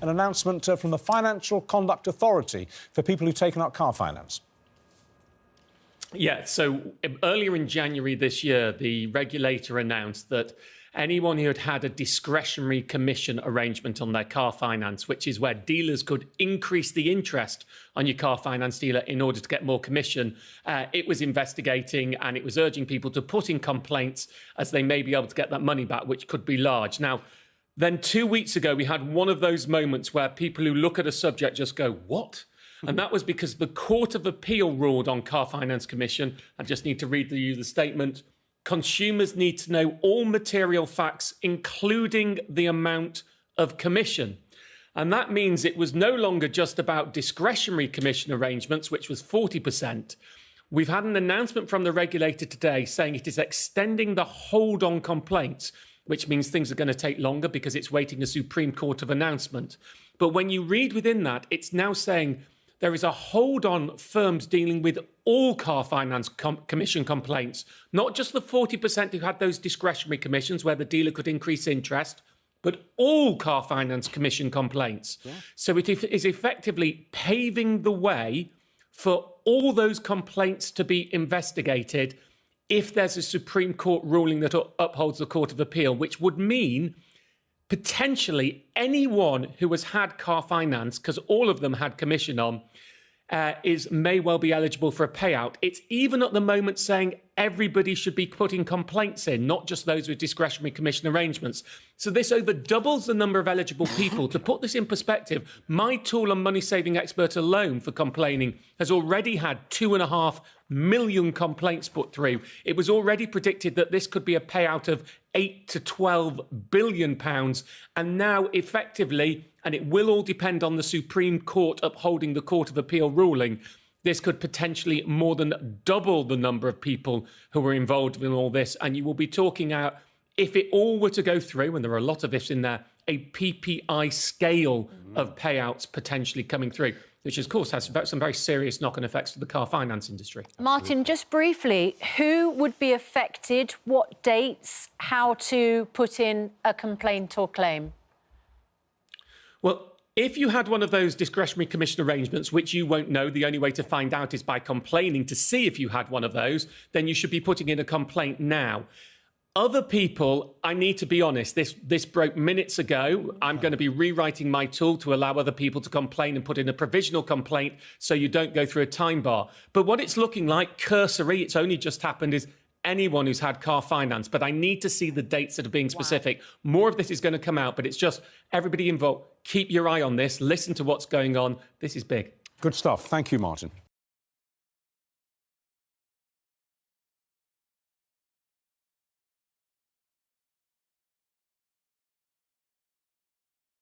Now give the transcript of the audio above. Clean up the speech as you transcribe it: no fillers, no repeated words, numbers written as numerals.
an announcement from the Financial Conduct Authority for people who've taken out car finance. Yeah, so earlier in January this year, the regulator announced that anyone who had had a discretionary commission arrangement on their car finance, which is where dealers could increase the interest on your car finance dealer in order to get more commission, it was investigating and it was urging people to put in complaints as they may be able to get that money back, which could be large. Now, then 2 weeks ago, we had one of those moments where people who look at a subject just go, what? And that was because the Court of Appeal ruled on car finance commission. I just need to read you the statement. Consumers need to know all material facts, including the amount of commission. And that means it was no longer just about discretionary commission arrangements, which was 40%. We've had an announcement from the regulator today saying it is extending the hold on complaints, which means things are going to take longer because it's waiting a Supreme Court of announcement. But when you read within that, it's now saying there is a hold on firms dealing with all car finance commission complaints, not just the 40% who had those discretionary commissions where the dealer could increase interest, but all car finance commission complaints. Yeah. So it is effectively paving the way for all those complaints to be investigated if there's a Supreme Court ruling that upholds the Court of Appeal, which would mean potentially anyone who has had car finance, because all of them had commission on, may well be eligible for a payout. It's even at the moment saying everybody should be putting complaints in, not just those with discretionary commission arrangements. So this over doubles the number of eligible people. To put this in perspective, my tool and money saving expert alone for complaining has already had 2.5 million complaints put through. It was already predicted that this could be a payout of 8 to 12 billion pounds. And now effectively, and it will all depend on the Supreme Court upholding the Court of Appeal ruling, this could potentially more than double the number of people who are involved in all this. And you will be talking out, if it all were to go through, and there are a lot of ifs in there, a PPI scale of payouts potentially coming through, which of course has some very serious knock-on effects to the car finance industry. Martin, just briefly, who would be affected, what dates, how to put in a complaint or claim? Well, if you had one of those discretionary commission arrangements, which you won't know, the only way to find out is by complaining to see if you had one of those, then you should be putting in a complaint now. Other people, I need to be honest, this broke minutes ago. I'm going to be rewriting my tool to allow other people to complain and put in a provisional complaint so you don't go through a time bar. But what it's looking like, cursory, it's only just happened, is anyone who's had car finance. But I need to see the dates that are being specific. Wow. More of this is going to come out, but it's just everybody involved. Keep your eye on this. Listen to what's going on. This is big. Good stuff. Thank you, Martin.